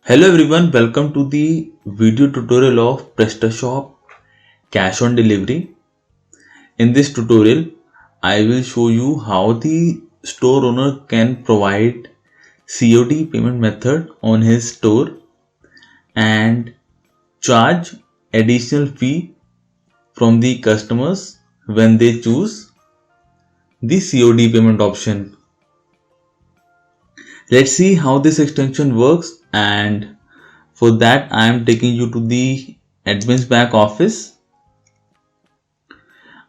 Hello everyone, welcome to the video tutorial of PrestaShop Cash on Delivery. In this tutorial, I will show you how the store owner can provide COD payment method on his store and charge additional fee from the customers when they choose the COD payment option. Let's see how this extension works, and for that I am taking you to the admin's back office.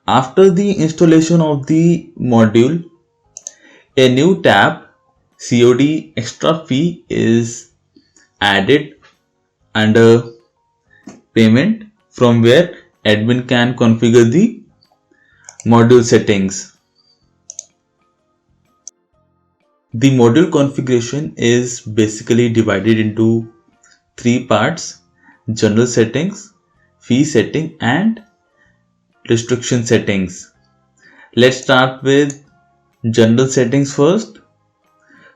After the installation of the module, a new tab COD extra fee is added under payment, from where admin can configure the module settings. The module configuration is basically divided into three parts: general settings, fee setting and restriction settings. Let's start with general settings first.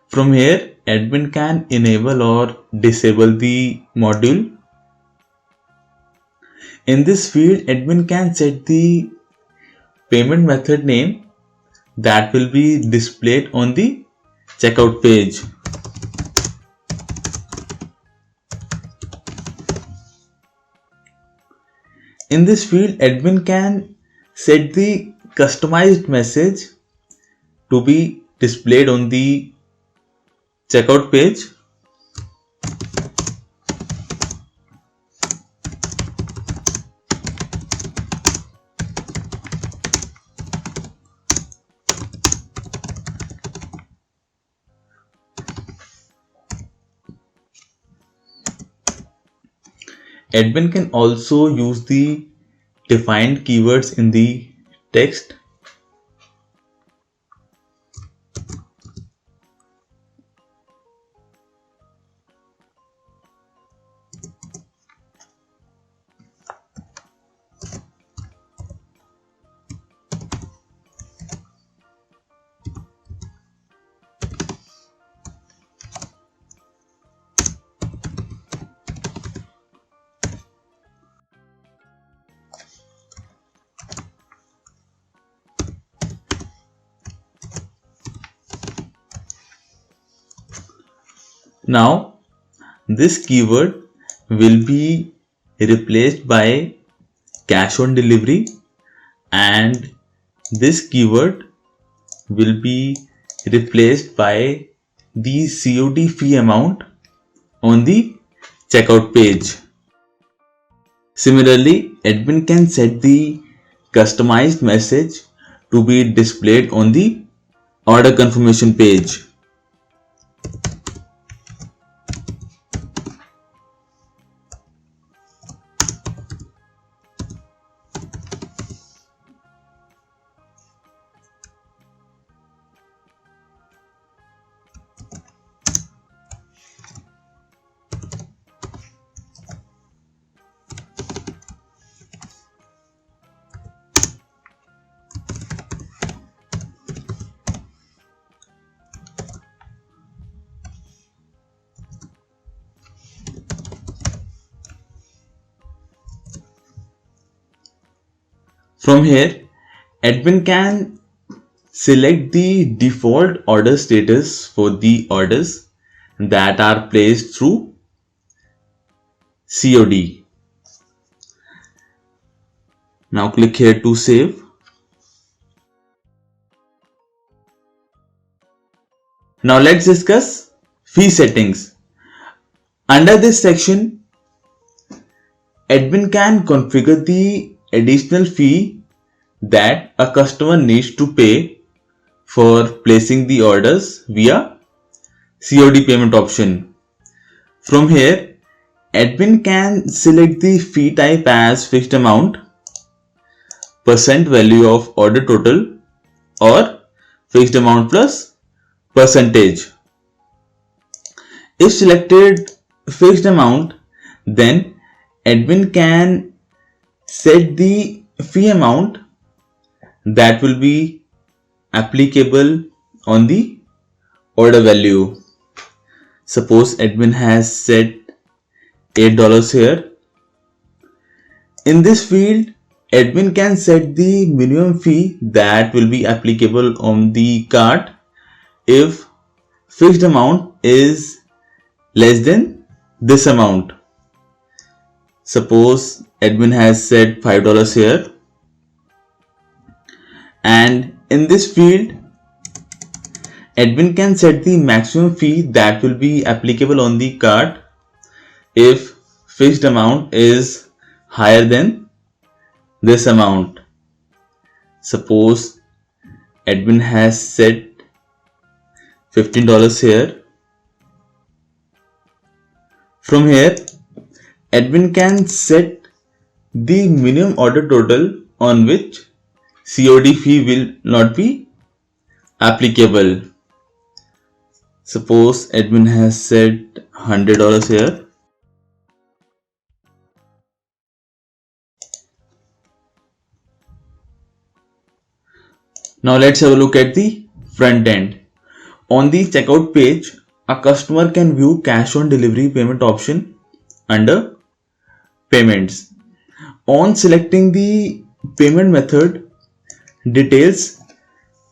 From here, admin can enable or disable the module. In this field, admin can set the payment method name that will be displayed on the checkout page. In this field, admin can set the customized message to be displayed on the checkout page. Admin can also use the defined keywords in the text. Now, this keyword will be replaced by cash on delivery, and this keyword will be replaced by the COD fee amount on the checkout page. Similarly, admin can set the customized message to be displayed on the order confirmation page. From here, admin can select the default order status for the orders that are placed through COD. Now click here to save. Now let's discuss fee settings. Under this section, admin can configure the additional fee that a customer needs to pay for placing the orders via COD payment option. From here, admin can select the fee type as fixed amount, percent value of order total, or fixed amount plus percentage. If selected fixed amount, then admin can set the fee amount that will be applicable on the order value. Suppose admin has set $8 here. In this field, admin can set the minimum fee that will be applicable on the cart if fixed amount is less than this amount. Suppose admin has set $5 here, and in this field admin can set the maximum fee that will be applicable on the cart if fixed amount is higher than this amount. Suppose admin has set $15 here. From here, admin can set the minimum order total on which COD fee will not be applicable. Suppose admin has set $100 here. Now let's have a look at the front end. On the checkout page, a customer can view cash on delivery payment option under payments. On selecting the payment method, details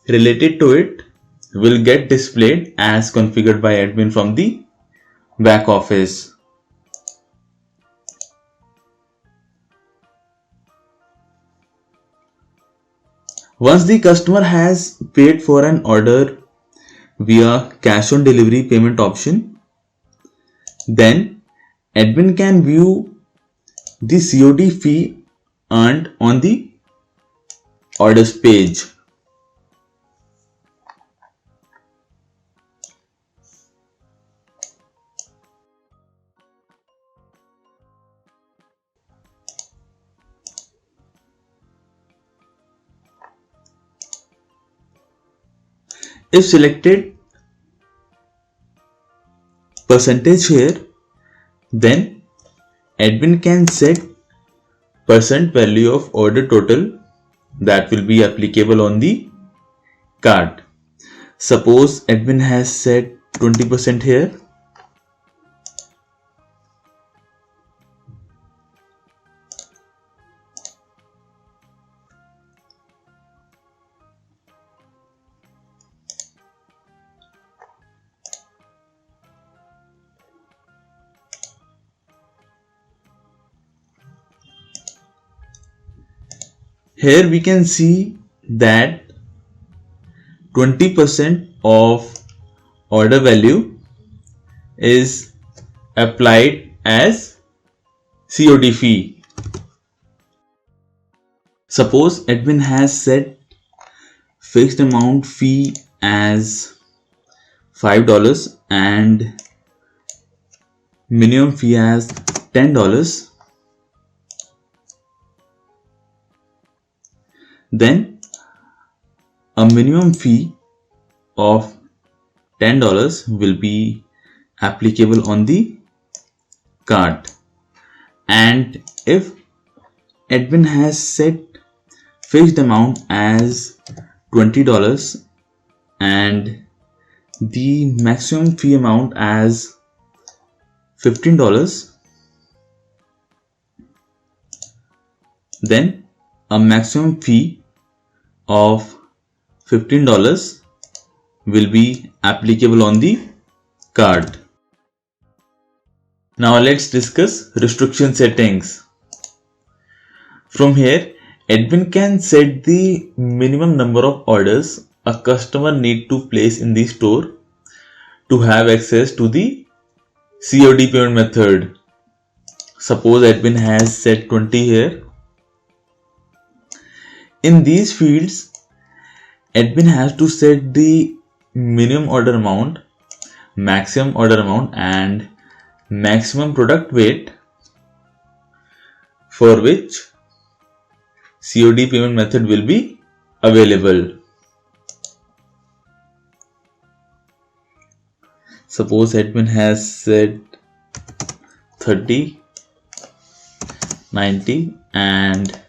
related to it will get displayed as configured by admin from the back office. Once the customer has paid for an order via cash on delivery payment option, then admin can view the COD fee earned on the orders page. If selected percentage here, then admin can set percent value of order total that will be applicable on the cart. Suppose admin has set 20% here. Here we can see that 20% of order value is applied as COD fee. Suppose admin has set fixed amount fee as $5 and minimum fee as $10. Then a minimum fee of $10 will be applicable on the cart, and if admin has set fixed amount as $20 and the maximum fee amount as $15, then a maximum fee of $15 will be applicable on the card. Now let's discuss restriction settings. From here, admin can set the minimum number of orders a customer need to place in the store to have access to the COD payment method. Suppose admin has set 20 here. In these fields, admin has to set the minimum order amount, maximum order amount and maximum product weight for which COD payment method will be available. Suppose admin has set 30, 90 and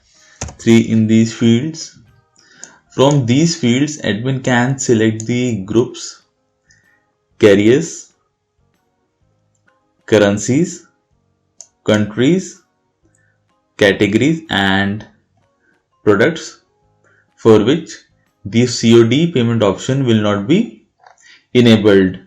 3 in these fields. From these fields, admin can select the groups, carriers, currencies countries, categories and products for which the COD payment option will not be enabled.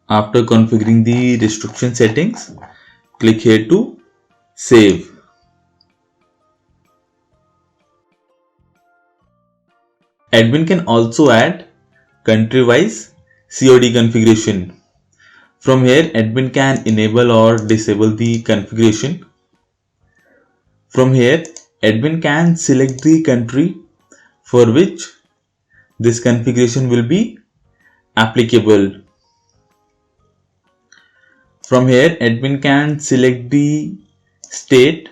After configuring the restriction settings, click here to save. Admin can also add country-wise COD configuration. From here, admin can enable or disable the configuration. From here, admin can select the country for which this configuration will be applicable. From here, admin can select the state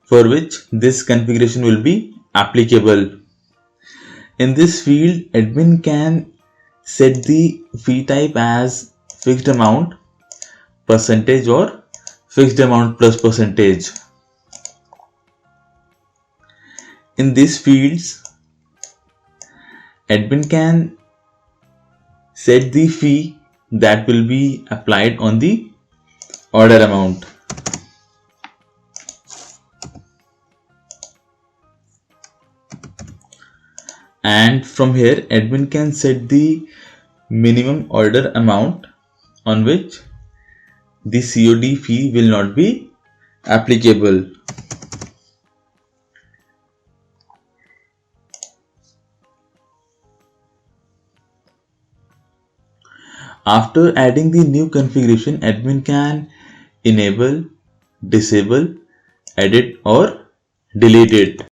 for which this configuration will be applicable. In this field, admin can set the fee type as fixed amount, percentage or fixed amount plus percentage. In these fields, admin can set the fee that will be applied on the order amount. And from here, admin can set the minimum order amount on which the COD fee will not be applicable. After adding the new configuration, admin can enable, disable, edit or delete it.